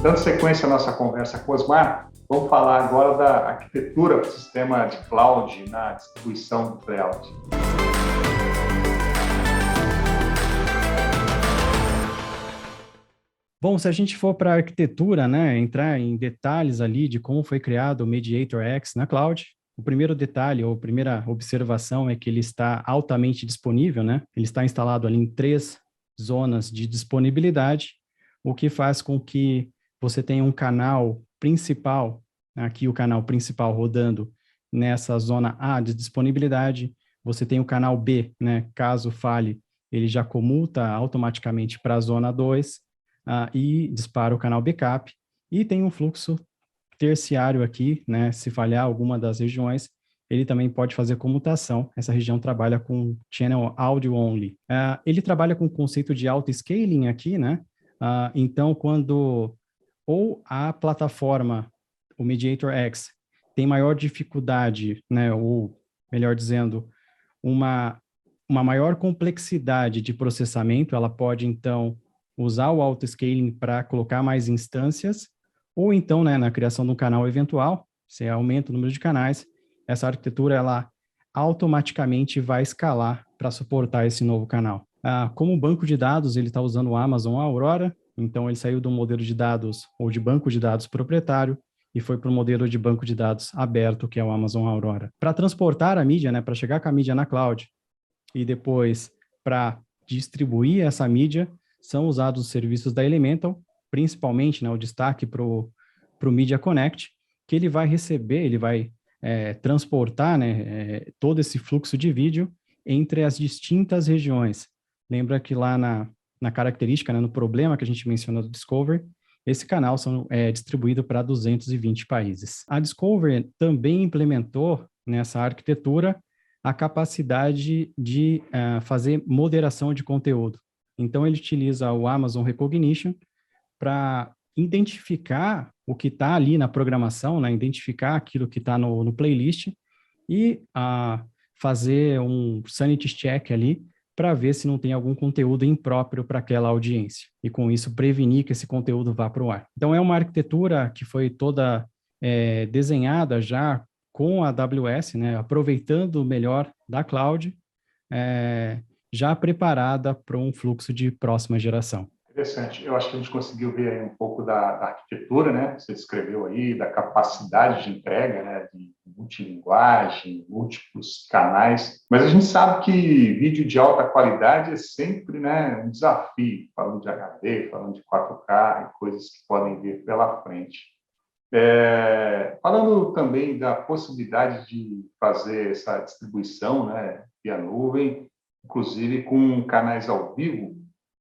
Dando sequência à nossa conversa com o Osmar, vamos falar agora da arquitetura do sistema de cloud na distribuição do cloud. Bom, se a gente for para a arquitetura, né, entrar em detalhes ali de como foi criado o Mediator X na cloud, o primeiro detalhe, ou a primeira observação é que ele está altamente disponível, né? Ele está instalado ali em 3 zonas de disponibilidade, o que faz com que você tenha um canal principal, aqui o canal principal rodando nessa zona A de disponibilidade, você tem o canal B, né? Caso falhe, ele já comuta automaticamente para a zona 2, e dispara o canal backup, e tem um fluxo terciário aqui, né? Se falhar alguma das regiões, ele também pode fazer comutação. Essa região trabalha com channel audio only. Ele trabalha com o conceito de auto-scaling aqui, né? Então, quando ou a plataforma, o Mediator X, tem maior dificuldade, né? Ou, melhor dizendo, uma maior complexidade de processamento, ela pode, então, usar o auto-scaling para colocar mais instâncias, ou então, né, na criação de um canal eventual, você aumenta o número de canais, essa arquitetura, ela automaticamente vai escalar para suportar esse novo canal. Como banco de dados, ele está usando o Amazon Aurora, então ele saiu do modelo de dados, ou de banco de dados proprietário, e foi para o modelo de banco de dados aberto, que é o Amazon Aurora. Para transportar a mídia, né, para chegar com a mídia na cloud, e depois para distribuir essa mídia, são usados os serviços da Elemental, principalmente, né, o destaque para o Media Connect, que ele vai receber, ele vai transportar, né, todo esse fluxo de vídeo entre as distintas regiões. Lembra que lá na característica, né, no problema que a gente mencionou do Discover, esse canal é distribuído para 220 países. A Discover também implementou nessa arquitetura a capacidade de fazer moderação de conteúdo. Então, ele utiliza o Amazon Recognition para identificar o que está ali na programação, né? Identificar aquilo que está no playlist e fazer um sanity check ali para ver se não tem algum conteúdo impróprio para aquela audiência. E, com isso, prevenir que esse conteúdo vá para o ar. Então, é uma arquitetura que foi toda desenhada já com a AWS, né? Aproveitando o melhor da cloud, já preparada para um fluxo de próxima geração. Interessante. Eu acho que a gente conseguiu ver aí um pouco da arquitetura, né? Você descreveu aí, da capacidade de entrega, né? De multilinguagem, múltiplos canais. Mas a gente sabe que vídeo de alta qualidade é sempre, né, um desafio, falando de HD, falando de 4K e coisas que podem vir pela frente. Falando também da possibilidade de fazer essa distribuição, né, via nuvem, inclusive com canais ao vivo,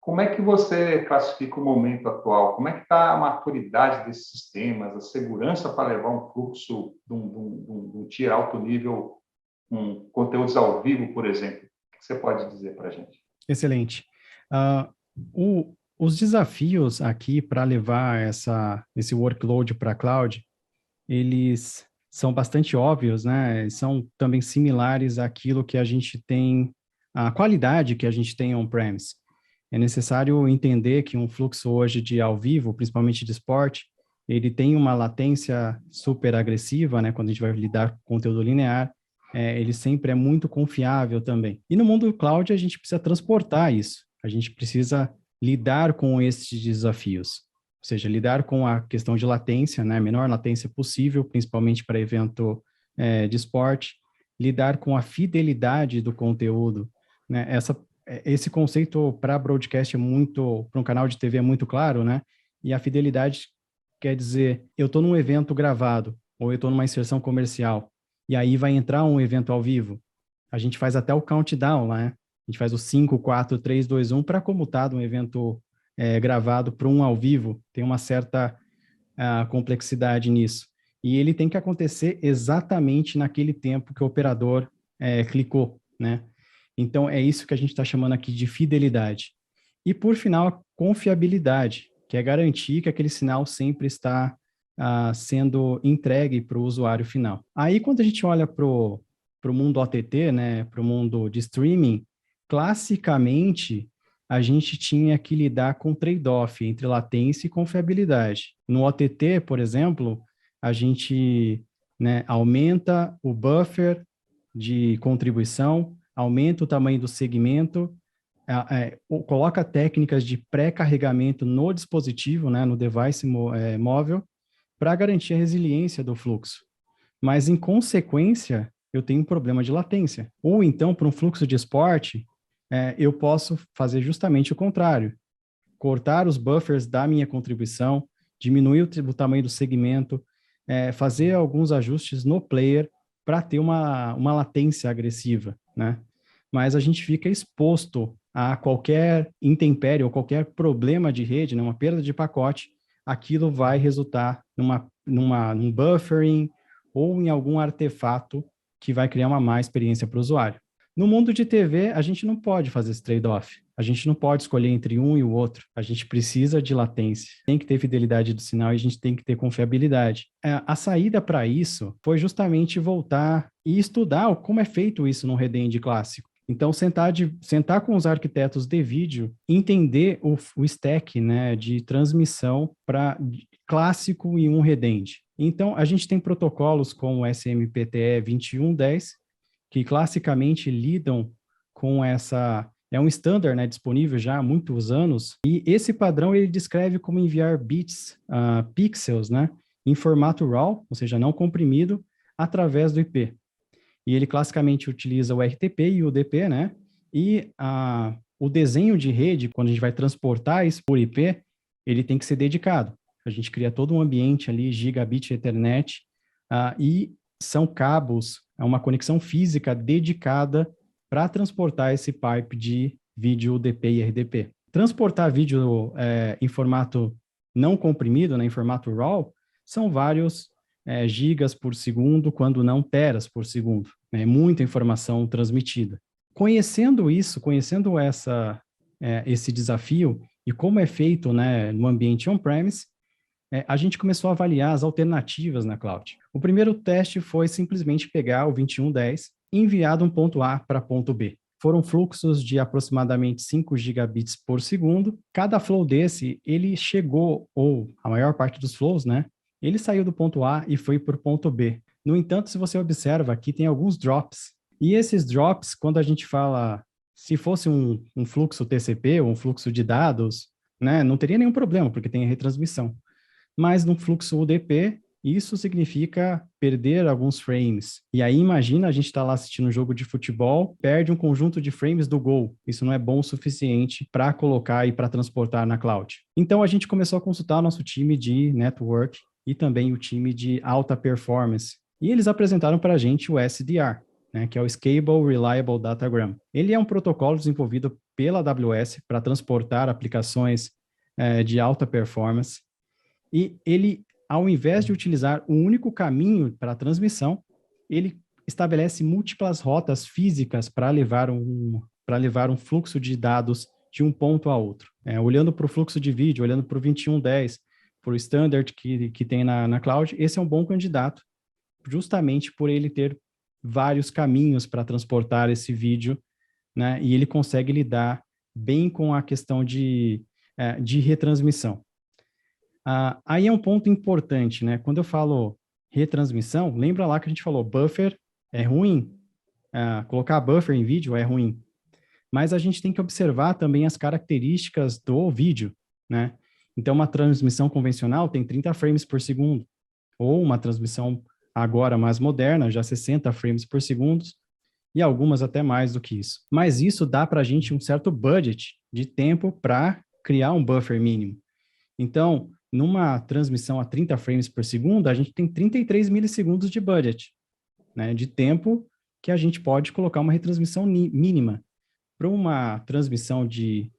como é que você classifica o momento atual? Como é que está a maturidade desses sistemas, a segurança para levar um fluxo de um tier alto nível, com conteúdos ao vivo, por exemplo? O que você pode dizer para a gente? Excelente. Os desafios aqui para levar esse workload para a cloud, eles são bastante óbvios, né? São também similares àquilo que a gente tem, a qualidade que a gente tem on-premise. É necessário entender que um fluxo hoje de ao vivo, principalmente de esporte, ele tem uma latência super agressiva, né? Quando a gente vai lidar com conteúdo linear, ele sempre é muito confiável também. E no mundo cloud, a gente precisa transportar isso. A gente precisa lidar com esses desafios. Ou seja, lidar com a questão de latência, né? A menor latência possível, principalmente para evento de esporte. Lidar com a fidelidade do conteúdo, né? Esse conceito para broadcast para um canal de TV é muito claro, né? E a fidelidade quer dizer, eu estou num evento gravado, ou eu estou numa inserção comercial, e aí vai entrar um evento ao vivo. A gente faz até o countdown lá, né? A gente faz o 5, 4, 3, 2, 1 para comutar de um evento gravado para um ao vivo. Tem uma certa complexidade nisso. E ele tem que acontecer exatamente naquele tempo que o operador clicou, né? Então, é isso que a gente está chamando aqui de fidelidade. E, por final, a confiabilidade, que é garantir que aquele sinal sempre está sendo entregue para o usuário final. Aí, quando a gente olha para o mundo OTT, né, para o mundo de streaming, classicamente, a gente tinha que lidar com trade-off entre latência e confiabilidade. No OTT, por exemplo, a gente, né, aumenta o buffer de contribuição, aumenta o tamanho do segmento, coloca técnicas de pré-carregamento no dispositivo, né, no device móvel, para garantir a resiliência do fluxo. Mas, em consequência, eu tenho um problema de latência. Ou então, para um fluxo de esporte, eu posso fazer justamente o contrário. Cortar os buffers da minha contribuição, diminuir o tamanho do segmento, fazer alguns ajustes no player para ter uma latência agressiva, né? Mas a gente fica exposto a qualquer intempérie ou qualquer problema de rede, né, uma perda de pacote, aquilo vai resultar num buffering ou em algum artefato que vai criar uma má experiência para o usuário. No mundo de TV, a gente não pode fazer esse trade-off. A gente não pode escolher entre um e o outro. A gente precisa de latência. Tem que ter fidelidade do sinal e a gente tem que ter confiabilidade. A saída para isso foi justamente voltar e estudar como é feito isso no Redend clássico. Então, sentar com os arquitetos de vídeo, entender o stack, né, de transmissão para clássico e um Redend. Então, a gente tem protocolos como o SMPTE 2110, que classicamente lidam com essa... É um standard, né, disponível já há muitos anos, e esse padrão ele descreve como enviar bits, pixels, né, em formato RAW, ou seja, não comprimido, através do IP. E ele classicamente utiliza o RTP e o UDP, né, e o desenho de rede, quando a gente vai transportar isso por IP, ele tem que ser dedicado. A gente cria todo um ambiente ali, gigabit Ethernet, e são cabos, é uma conexão física dedicada para transportar esse pipe de vídeo UDP e RDP. Transportar vídeo em formato não comprimido, né, em formato RAW, são vários gigas por segundo, quando não teras por segundo. É muita informação transmitida. Conhecendo isso, conhecendo esse desafio e como é feito, né, no ambiente on-premise, a gente começou a avaliar as alternativas na cloud. O primeiro teste foi simplesmente pegar o 2110 e enviar de um ponto A para ponto B. Foram fluxos de aproximadamente 5 gigabits por segundo. Cada flow desse, ele chegou, ou a maior parte dos flows, né? Ele saiu do ponto A e foi para o ponto B. No entanto, se você observa, aqui tem alguns drops. E esses drops, quando a gente fala, se fosse um fluxo TCP ou um fluxo de dados, né, não teria nenhum problema, porque tem a retransmissão. Mas no fluxo UDP, isso significa perder alguns frames. E aí imagina a gente está lá assistindo um jogo de futebol, perde um conjunto de frames do gol. Isso não é bom o suficiente para colocar e para transportar na cloud. Então a gente começou a consultar o nosso time de network e também o time de alta performance. E eles apresentaram para a gente o SDR, né, que é o Scalable Reliable Datagram. Ele é um protocolo desenvolvido pela AWS para transportar aplicações de alta performance. E ele, ao invés de utilizar um único caminho para a transmissão, ele estabelece múltiplas rotas físicas para levar um fluxo de dados de um ponto a outro. Olhando para o fluxo de vídeo, olhando para o 2110, para o standard que tem na cloud, esse é um bom candidato, justamente por ele ter vários caminhos para transportar esse vídeo, né? E ele consegue lidar bem com a questão de retransmissão. Aí é um ponto importante, né? Quando eu falo retransmissão, lembra lá que a gente falou, buffer é ruim, colocar buffer em vídeo é ruim, mas a gente tem que observar também as características do vídeo, né? Então, uma transmissão convencional tem 30 frames por segundo, ou uma transmissão agora mais moderna, já 60 frames por segundo, e algumas até mais do que isso. Mas isso dá para a gente um certo budget de tempo para criar um buffer mínimo. Então, numa transmissão a 30 frames por segundo, a gente tem 33 milissegundos de budget, né, de tempo que a gente pode colocar uma retransmissão mínima. Para uma transmissão de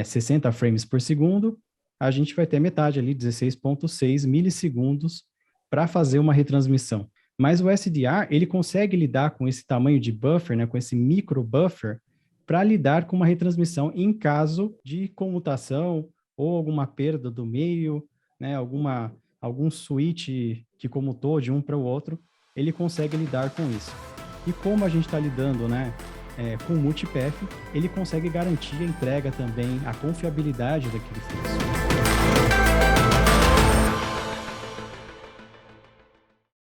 60 frames por segundo, a gente vai ter metade ali, 16,6 milissegundos para fazer uma retransmissão. Mas o SDR, ele consegue lidar com esse tamanho de buffer, né, com esse micro buffer, para lidar com uma retransmissão em caso de comutação ou alguma perda do meio, né, algum switch que comutou de um para o outro, ele consegue lidar com isso. E como a gente está lidando, né, com o multipath, ele consegue garantir a entrega também, a confiabilidade daquele fluxo.